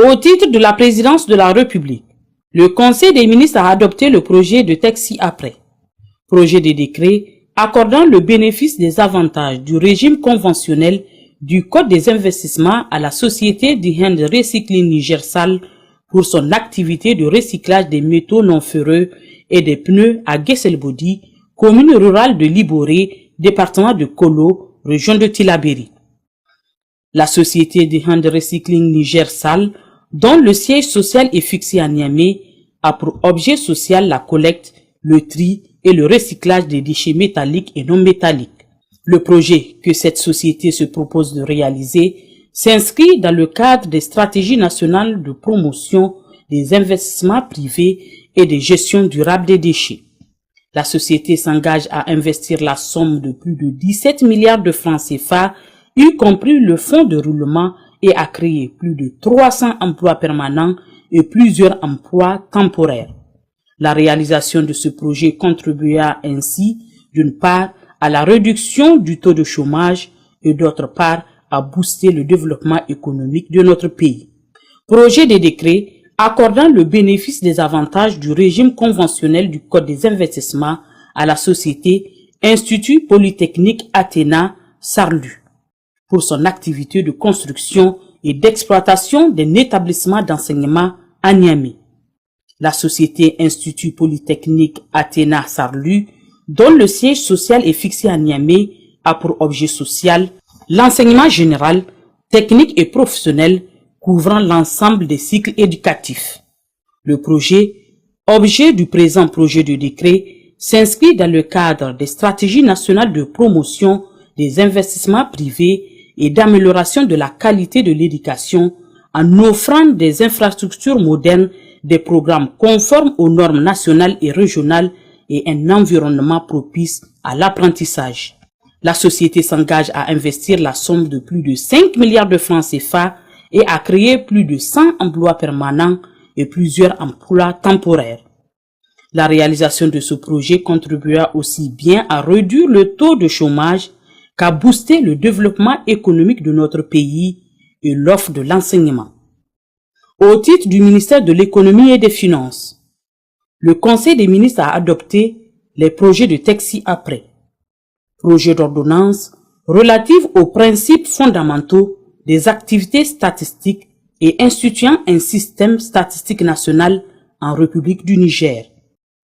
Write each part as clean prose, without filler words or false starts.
Au titre de la présidence de la République, le Conseil des ministres a adopté le projet de texte ci-après. Projet de décret accordant le bénéfice des avantages du régime conventionnel du Code des investissements à la société d'Hyund Recycling Niger Sal pour son activité de recyclage des métaux non ferreux et des pneus à Gesselbodi, commune rurale de Liboré, département de Kolo, région de Tillabéri. La société d'Hyund Recycling Niger Sal, dont le siège social est fixé à Niamey, a pour objet social la collecte, le tri et le recyclage des déchets métalliques et non métalliques. Le projet que cette société se propose de réaliser s'inscrit dans le cadre des stratégies nationales de promotion des investissements privés et de gestion durable des déchets. La société s'engage à investir la somme de plus de 17 milliards de francs CFA, y compris le fonds de roulement, et à créer plus de 300 emplois permanents et plusieurs emplois temporaires. La réalisation de ce projet contribuera ainsi, d'une part, à la réduction du taux de chômage et d'autre part, à booster le développement économique de notre pays. Projet de décret accordant le bénéfice des avantages du régime conventionnel du Code des investissements à la société Institut Polytechnique Athéna Sarlu pour son activité de construction et d'exploitation d'un établissement d'enseignement à Niamey. La société Institut Polytechnique Athéna Sarlu, dont le siège social est fixé à Niamey, a pour objet social l'enseignement général, technique et professionnel couvrant l'ensemble des cycles éducatifs. Le projet, objet du présent projet de décret, s'inscrit dans le cadre des stratégies nationales de promotion des investissements privés et d'amélioration de la qualité de l'éducation en offrant des infrastructures modernes, des programmes conformes aux normes nationales et régionales et un environnement propice à l'apprentissage. La société s'engage à investir la somme de plus de 5 milliards de francs CFA et à créer plus de 100 emplois permanents et plusieurs emplois temporaires. La réalisation de ce projet contribuera aussi bien à réduire le taux de chômage qu'à booster le développement économique de notre pays et l'offre de l'enseignement. Au titre du ministère de l'Économie et des Finances, le Conseil des ministres a adopté les projets de texte ci-après. Projet d'ordonnance relative aux principes fondamentaux des activités statistiques et instituant un système statistique national en République du Niger.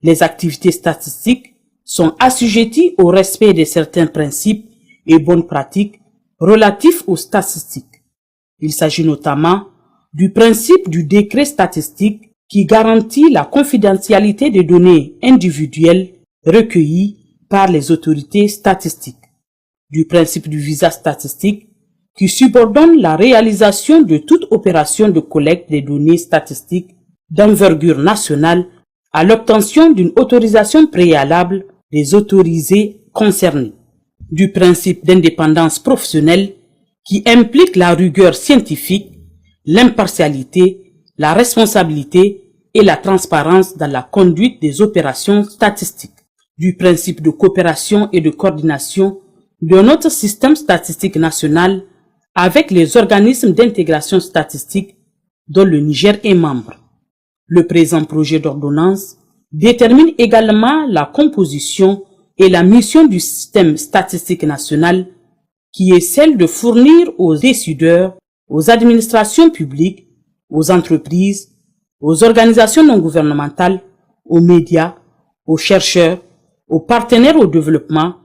Les activités statistiques sont assujetties au respect de certains principes et bonnes pratiques relatifs aux statistiques. Il s'agit notamment du principe du décret statistique qui garantit la confidentialité des données individuelles recueillies par les autorités statistiques, du principe du visa statistique qui subordonne la réalisation de toute opération de collecte des données statistiques d'envergure nationale à l'obtention d'une autorisation préalable des autorisés concernés, du principe d'indépendance professionnelle qui implique la rigueur scientifique, l'impartialité, la responsabilité et la transparence dans la conduite des opérations statistiques, du principe de coopération et de coordination de notre système statistique national avec les organismes d'intégration statistique dont le Niger est membre. Le présent projet d'ordonnance détermine également la composition et la mission du système statistique national qui est celle de fournir aux décideurs, aux administrations publiques, aux entreprises, aux organisations non gouvernementales, aux médias, aux chercheurs, aux partenaires au développement,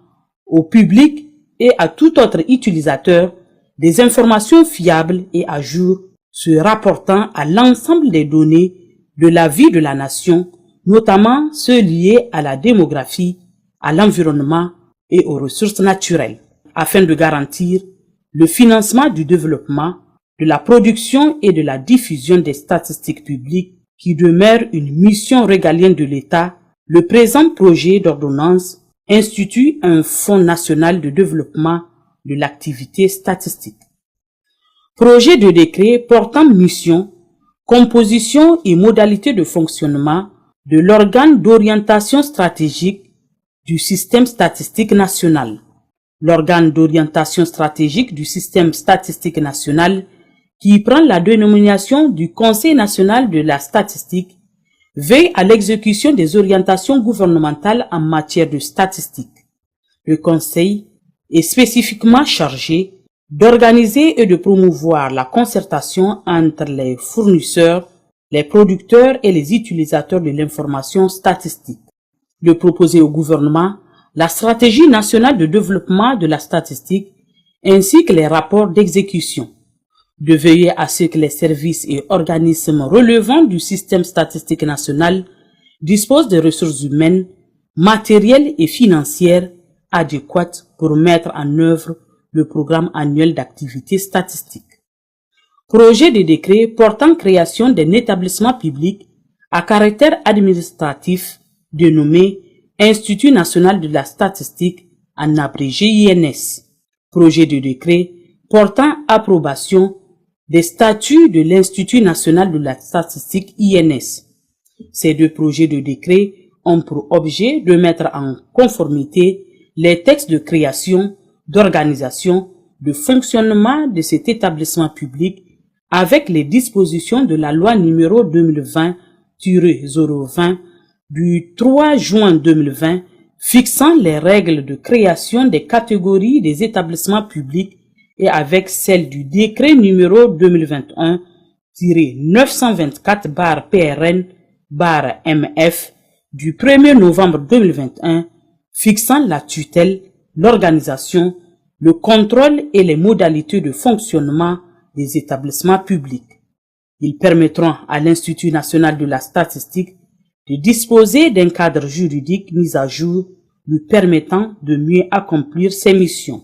au public et à tout autre utilisateur des informations fiables et à jour se rapportant à l'ensemble des données de la vie de la nation, notamment ceux liés à la démographie, à l'environnement et aux ressources naturelles, afin de garantir le financement du développement, de la production et de la diffusion des statistiques publiques qui demeure une mission régalienne de l'État. Le présent projet d'ordonnance institue un Fonds national de développement de l'activité statistique. Projet de décret portant mission, composition et modalités de fonctionnement de l'organe d'orientation stratégique du système statistique national. L'organe d'orientation stratégique du système statistique national qui prend la dénomination du Conseil national de la statistique, veille à l'exécution des orientations gouvernementales en matière de statistique. Le Conseil est spécifiquement chargé d'organiser et de promouvoir la concertation entre les fournisseurs, les producteurs et les utilisateurs de l'information statistique, de proposer au gouvernement la stratégie nationale de développement de la statistique ainsi que les rapports d'exécution, de veiller à ce que les services et organismes relevant du système statistique national disposent de ressources humaines, matérielles et financières adéquates pour mettre en œuvre le programme annuel d'activité statistique. Projet de décret portant création d'un établissement public à caractère administratif dénommé Institut national de la statistique, en abrégé INS. Projet de décret portant approbation des statuts de l'Institut national de la statistique INS. Ces deux projets de décret ont pour objet de mettre en conformité les textes de création, d'organisation, de fonctionnement de cet établissement public avec les dispositions de la loi numéro 2020-020 du 3 juin 2020 fixant les règles de création des catégories des établissements publics et avec celle du décret numéro 2021-924/PRN/MF du 1er novembre 2021 fixant la tutelle, l'organisation, le contrôle et les modalités de fonctionnement des établissements publics. Ils permettront à l'Institut national de la statistique de disposer d'un cadre juridique mis à jour lui permettant de mieux accomplir ses missions.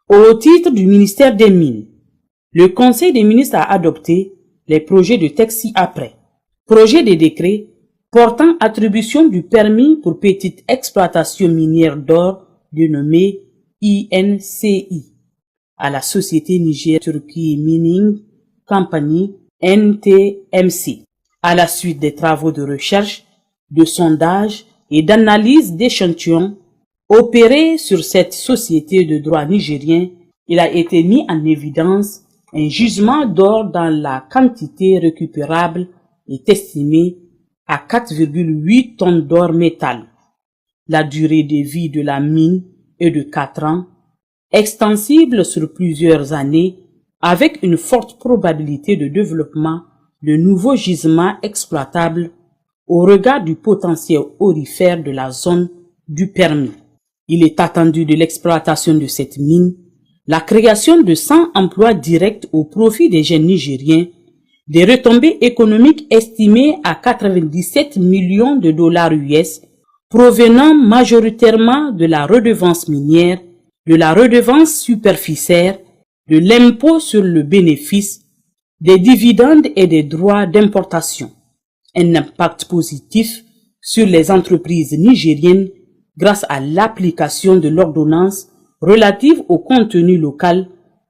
Au titre du ministère des Mines, le Conseil des ministres a adopté les projets de texte ci-après. Projet de décret portant attribution du permis pour petite exploitation minière d'or dénommé INCI à la société Niger Turkey Mining Company NTMC à la suite des travaux de recherche, de sondage et d'analyse d'échantillons opérés sur cette société de droit nigérien. Il a été mis en évidence un gisement d'or dans la quantité récupérable est estimée à 4,8 tonnes d'or métal. La durée de vie de la mine est de 4 ans, extensible sur plusieurs années, avec une forte probabilité de développement de nouveaux gisements exploitables au regard du potentiel aurifère de la zone du permis. Il est attendu de l'exploitation de cette mine la création de 100 emplois directs au profit des jeunes Nigériens, des retombées économiques estimées à 97 millions de dollars US, provenant majoritairement de la redevance minière, de la redevance superficiaire, de l'impôt sur le bénéfice, des dividendes et des droits d'importation. Un impact positif sur les entreprises nigériennes grâce à l'application de l'ordonnance relative au contenu local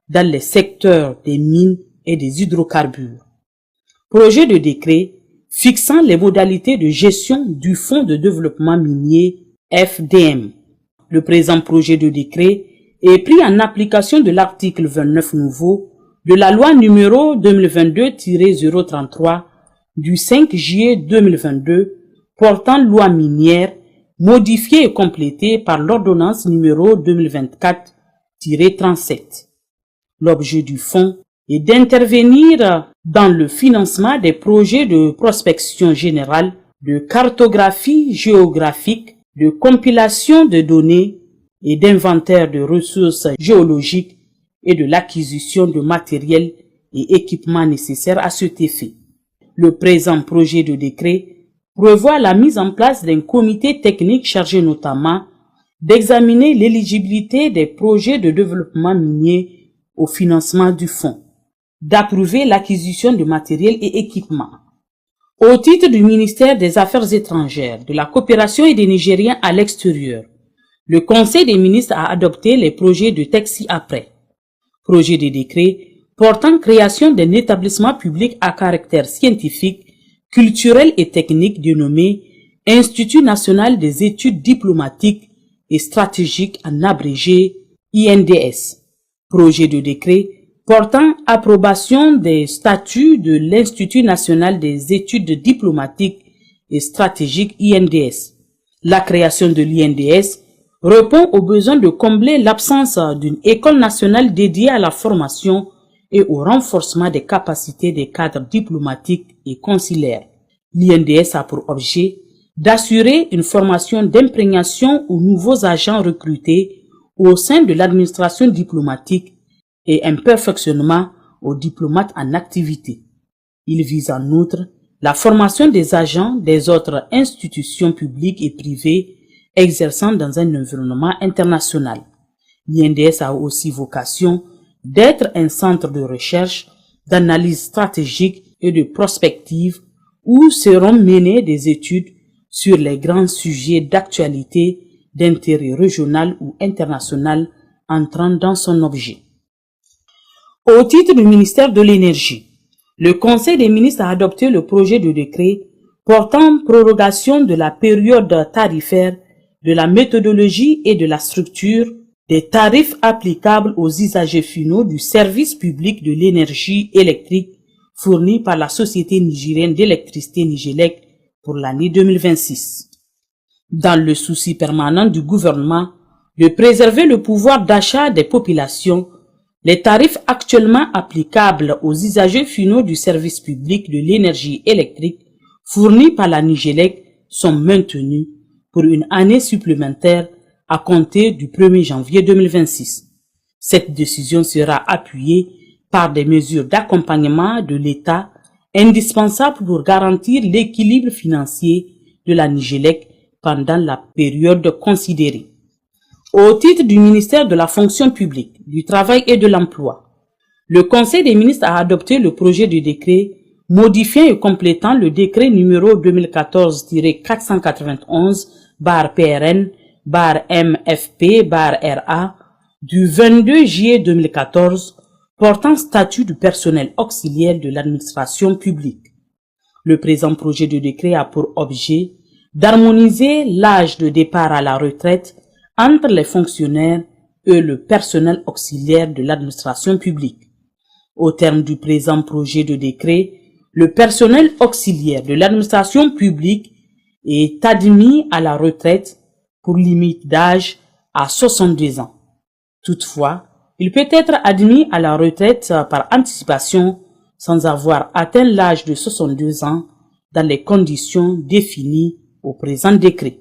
dans les secteurs des mines et des hydrocarbures. Projet de décret fixant les modalités de gestion du Fonds de développement minier FDM. Le présent projet de décret est pris en application de l'article 29 nouveau de la loi numéro 2022-033 du 5 juillet 2022 portant loi minière modifiée et complétée par l'ordonnance numéro 2024-37. L'objet du fonds est d'intervenir dans le financement des projets de prospection générale, de cartographie géographique, de compilation de données et d'inventaire de ressources géologiques et de l'acquisition de matériel et équipements nécessaires à cet effet. Le présent projet de décret prévoit la mise en place d'un comité technique chargé notamment d'examiner l'éligibilité des projets de développement minier au financement du fonds, d'approuver l'acquisition de matériel et équipements. Au titre du ministère des Affaires étrangères, de la coopération et des Nigériens à l'extérieur, le Conseil des ministres a adopté les projets de texte ci-après. Projet de décret portant création d'un établissement public à caractère scientifique, culturel et technique dénommé Institut national des études diplomatiques et stratégiques en abrégé INDS. Projet de décret portant approbation des statuts de l'Institut national des études diplomatiques et stratégiques INDS. La création de l'INDS répond au besoin de combler l'absence d'une école nationale dédiée à la formation et au renforcement des capacités des cadres diplomatiques et consulaires. L'INDS a pour objet d'assurer une formation d'imprégnation aux nouveaux agents recrutés au sein de l'administration diplomatique et un perfectionnement aux diplomates en activité. Il vise en outre la formation des agents des autres institutions publiques et privées exerçant dans un environnement international. L'INDS a aussi vocation d'être un centre de recherche, d'analyse stratégique et de prospective où seront menées des études sur les grands sujets d'actualité d'intérêt régional ou international entrant dans son objet. Au titre du ministère de l'Énergie, le Conseil des ministres a adopté le projet de décret portant prorogation de la période tarifaire, de la méthodologie et de la structure des tarifs applicables aux usagers finaux du service public de l'énergie électrique fourni par la Société nigérienne d'électricité Nigélec pour l'année 2026. Dans le souci permanent du gouvernement de préserver le pouvoir d'achat des populations, les tarifs actuellement applicables aux usagers finaux du service public de l'énergie électrique fournis par la Nigélec sont maintenus pour une année supplémentaire à compter du 1er janvier 2026. Cette décision sera appuyée par des mesures d'accompagnement de l'État indispensables pour garantir l'équilibre financier de la Nigélec pendant la période considérée. Au titre du ministère de la fonction publique, du travail et de l'emploi, le Conseil des ministres a adopté le projet de décret modifiant et complétant le décret numéro 2014-491-PRN-MFP-RA du 22 juillet 2014 portant statut du personnel auxiliaire de l'administration publique. Le présent projet de décret a pour objet d'harmoniser l'âge de départ à la retraite entre les fonctionnaires et le personnel auxiliaire de l'administration publique. Au terme du présent projet de décret, le personnel auxiliaire de l'administration publique est admis à la retraite pour limite d'âge à 62 ans. Toutefois, il peut être admis à la retraite par anticipation sans avoir atteint l'âge de 62 ans dans les conditions définies au présent décret.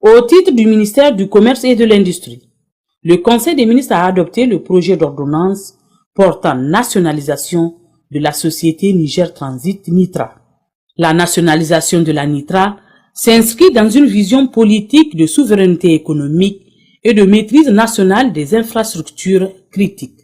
Au titre du ministère du Commerce et de l'Industrie, le Conseil des ministres a adopté le projet d'ordonnance portant nationalisation de la société Niger Transit Nitra. La nationalisation de la Nitra s'inscrit dans une vision politique de souveraineté économique et de maîtrise nationale des infrastructures critiques.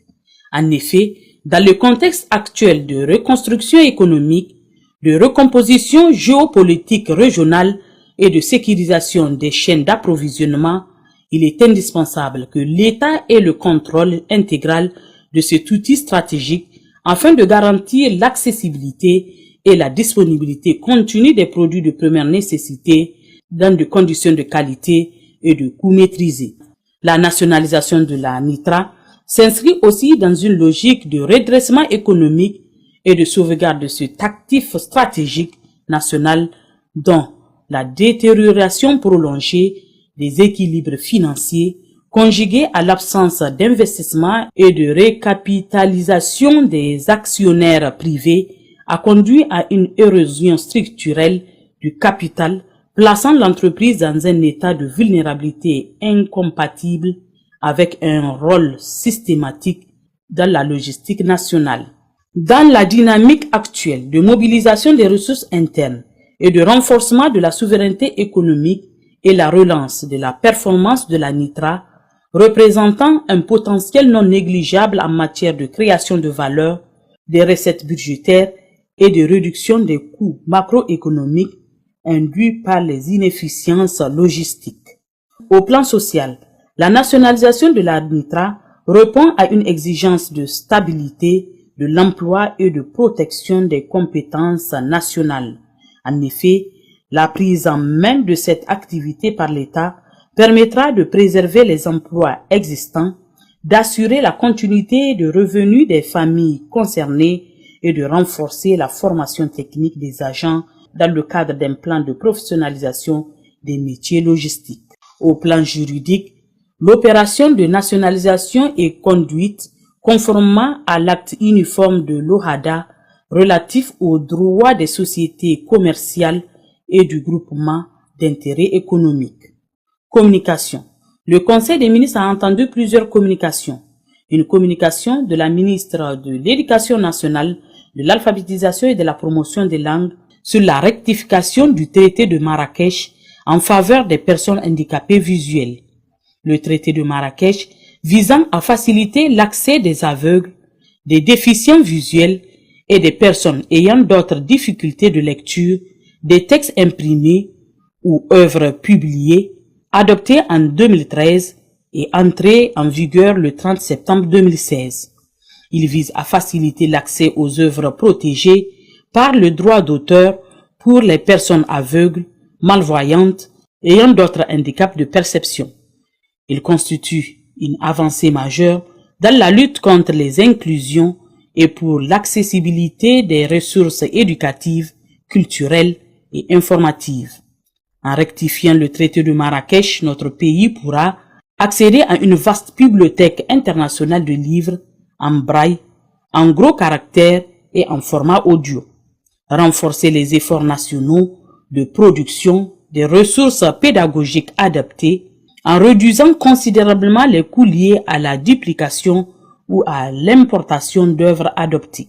En effet, dans le contexte actuel de reconstruction économique, de recomposition géopolitique régionale et de sécurisation des chaînes d'approvisionnement, il est indispensable que l'État ait le contrôle intégral de cet outil stratégique afin de garantir l'accessibilité et la disponibilité continue des produits de première nécessité dans des conditions de qualité et de coûts maîtrisés. La nationalisation de la Nitra s'inscrit aussi dans une logique de redressement économique et de sauvegarde de cet actif stratégique national dont la détérioration prolongée des équilibres financiers conjuguée à l'absence d'investissement et de récapitalisation des actionnaires privés a conduit à une érosion structurelle du capital, plaçant l'entreprise dans un état de vulnérabilité incompatible avec un rôle systématique dans la logistique nationale. Dans la dynamique actuelle de mobilisation des ressources internes et de renforcement de la souveraineté économique et la relance de la performance de la Nitra, représentant un potentiel non négligeable en matière de création de valeur, des recettes budgétaires et de réduction des coûts macroéconomiques induits par les inefficiences logistiques. Au plan social, la nationalisation de la Nitra répond à une exigence de stabilité de l'emploi et de protection des compétences nationales. En effet, la prise en main de cette activité par l'État permettra de préserver les emplois existants, d'assurer la continuité de revenus des familles concernées et de renforcer la formation technique des agents dans le cadre d'un plan de professionnalisation des métiers logistiques. Au plan juridique, l'opération de nationalisation est conduite conformément à l'acte uniforme de l'OHADA relatif aux droits des sociétés commerciales et du groupement d'intérêt économique. Communication. Le Conseil des ministres a entendu plusieurs communications. Une communication de la ministre de l'Éducation nationale, de l'alphabétisation et de la promotion des langues sur la rectification du traité de Marrakech en faveur des personnes handicapées visuelles. Le traité de Marrakech visant à faciliter l'accès des aveugles, des déficients visuels et des personnes ayant d'autres difficultés de lecture, des textes imprimés ou œuvres publiées, adopté en 2013 et entré en vigueur le 30 septembre 2016. Il vise à faciliter l'accès aux œuvres protégées par le droit d'auteur pour les personnes aveugles, malvoyantes, ayant d'autres handicaps de perception. Il constitue une avancée majeure dans la lutte contre les inclusions et pour l'accessibilité des ressources éducatives, culturelles et informatives. En rectifiant le traité de Marrakech, notre pays pourra accéder à une vaste bibliothèque internationale de livres en braille, en gros caractères et en format audio. Renforcer les efforts nationaux de production des ressources pédagogiques adaptées en réduisant considérablement les coûts liés à la duplication ou à l'importation d'œuvres adoptées.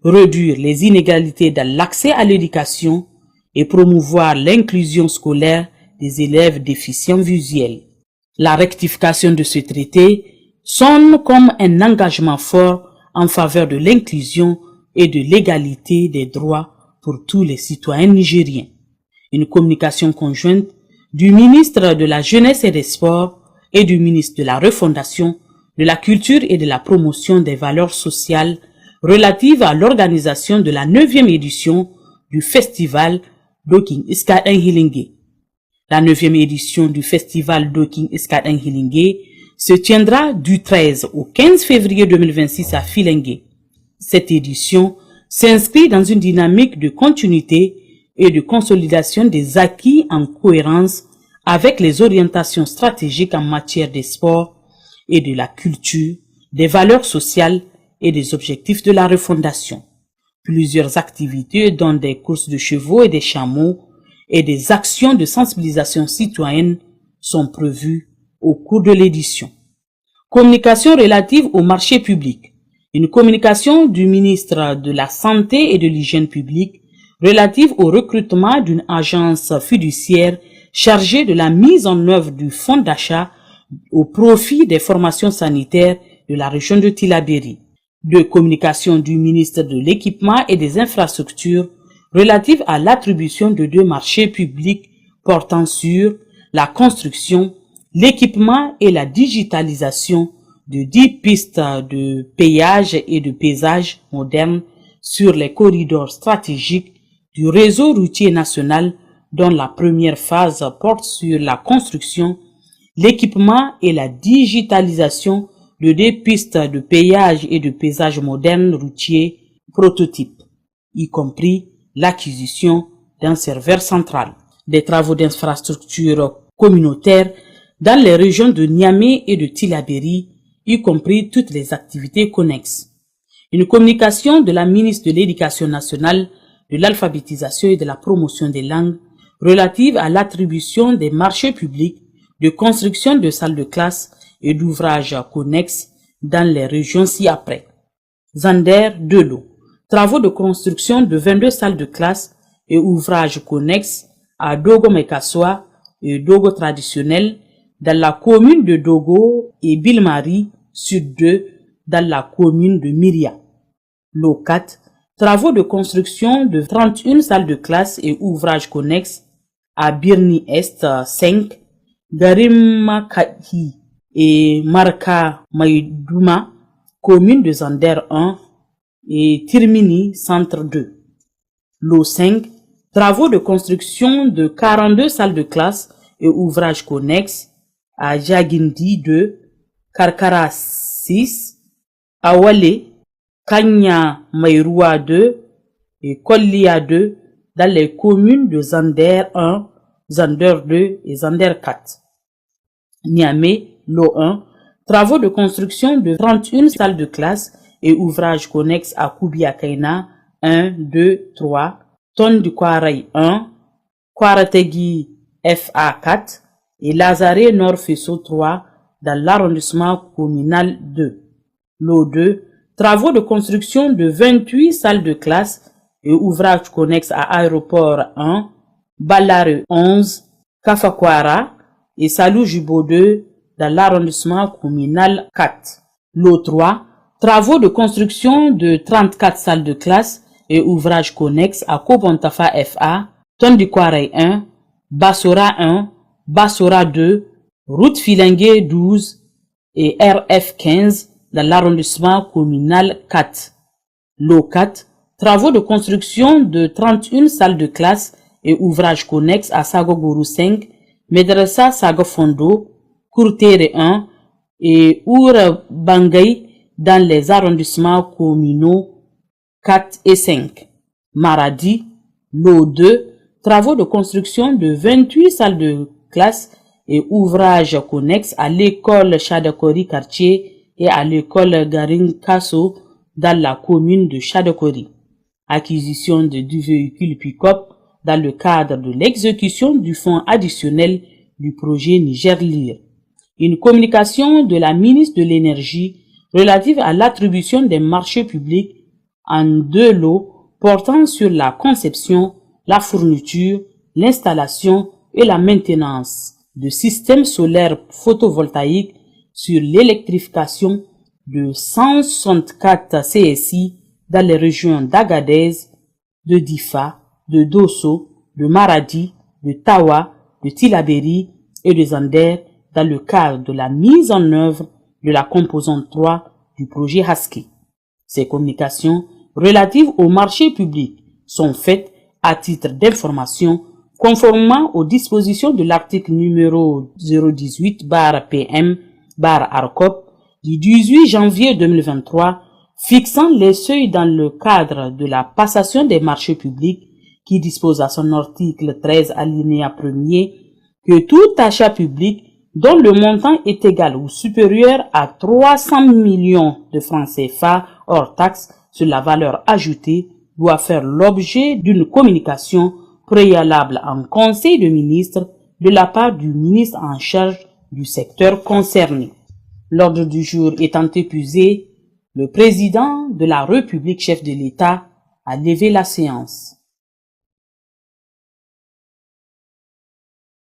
Réduire les inégalités dans l'accès à l'éducation et promouvoir l'inclusion scolaire des élèves déficients visuels. La rectification de ce traité sonne comme un engagement fort en faveur de l'inclusion et de l'égalité des droits pour tous les citoyens nigériens. Une communication conjointe du ministre de la Jeunesse et des Sports et du ministre de la Refondation, de la Culture et de la Promotion des valeurs sociales relative à l'organisation de la 9e édition du festival Doking Iskaden Hilingue. La 9e édition du festival Doking Iskaden Hilingue se tiendra du 13 au 15 février 2026 à Filengue. Cette édition s'inscrit dans une dynamique de continuité et de consolidation des acquis en cohérence avec les orientations stratégiques en matière des sports et de la culture, des valeurs sociales et des objectifs de la refondation. Plusieurs activités dont des courses de chevaux et des chameaux et des actions de sensibilisation citoyenne sont prévues au cours de l'édition. Communication relative au marché public. Une communication du ministre de la Santé et de l'Hygiène publique relative au recrutement d'une agence fiduciaire chargée de la mise en œuvre du fonds d'achat au profit des formations sanitaires de la région de Tillabéri. De communication du ministre de l'Équipement et des Infrastructures relative à l'attribution de 2 marchés publics portant sur la construction, l'équipement et la digitalisation de 10 pistes de péage et de paysage modernes sur les corridors stratégiques du réseau routier national dont la première phase porte sur la construction, l'équipement et la digitalisation de 2 pistes de péage et de paysage modernes routiers prototypes, y compris l'acquisition d'un serveur central. Des travaux d'infrastructures communautaires dans les régions de Niamey et de Tillabéri, y compris toutes les activités connexes. Une communication de la ministre de l'Éducation nationale, de l'alphabétisation et de la promotion des langues relative à l'attribution des marchés publics de construction de salles de classe et d'ouvrages connexes dans les régions ci-après. Zander de l'eau. Travaux de construction de 22 salles de classe et ouvrages connexes à Dogo Mekassoa et Dogo traditionnel dans la commune de Dogo et Bilmari Sud 2 dans la commune de Myria. Locat. Travaux de construction de 31 salles de classe et ouvrages connexes à Birni Est 5, Garimakahi et Marka Maïdouma, commune de Zander 1 et Tirmini Centre 2. Lot 5, travaux de construction de 42 salles de classe et ouvrages connexes à Jagindi 2, Karkara 6, Awale, Kanya Maïroua 2 et Kollia 2 dans les communes de Zander 1, Zander 2 et Zander 4. Niamey, lot 1, travaux de construction de 31 salles de classe et ouvrages connexes à Koubiakaina 1, 2, 3, Tonne du Kwarai 1, Kwarategi FA 4 et Lazare Nord Fesso 3 dans l'arrondissement communal 2. Lot 2, travaux de construction de 28 salles de classe et ouvrages connexes à Aéroport 1, Balare 11, Kafakwara et Salou Jubo 2 dans l'arrondissement communal 4. Lot 3, travaux de construction de 34 salles de classe et ouvrages connexes à Kobontafa FA, Tondikwarei 1, Bassora 1, Bassora 2, Route Filengue 12 et RF 15 dans l'arrondissement communal 4. Lot 4, travaux de construction de 31 salles de classe et ouvrages connexes à Sagogourou 5, Medresa Sagofondo, Kourtere 1 et Oura Bangay dans les arrondissements communaux 4 et 5. Maradi, lot 2, travaux de construction de 28 salles de classe et ouvrages connexes à l'école Chadakori quartier et à l'école Garin Kasso dans la commune de Chadakori. Acquisition de 2 véhicules pick-up dans le cadre de l'exécution du fonds additionnel du projet Niger-Lire. Une communication de la ministre de l'Énergie relative à l'attribution des marchés publics en 2 lots portant sur la conception, la fourniture, l'installation et la maintenance de systèmes solaires photovoltaïques sur l'électrification de 164 CSI dans les régions d'Agadez, de Difa, de Dosso, de Maradi, de Tawa, de Tilaberi et de Zander dans le cadre de la mise en œuvre de la composante 3 du projet Husky. Ces communications relatives au marché public sont faites à titre d'information conformément aux dispositions de l'article numéro 018/PM/ARCOP du 18 janvier 2023 fixant les seuils dans le cadre de la passation des marchés publics qui dispose à son article 13 alinéa 1er que tout achat public dont le montant est égal ou supérieur à 300 millions de francs CFA hors taxe sur la valeur ajoutée doit faire l'objet d'une communication préalable en Conseil de ministres de la part du ministre en charge du secteur concerné. L'ordre du jour étant épuisé, le président de la République, chef de l'État, a levé la séance.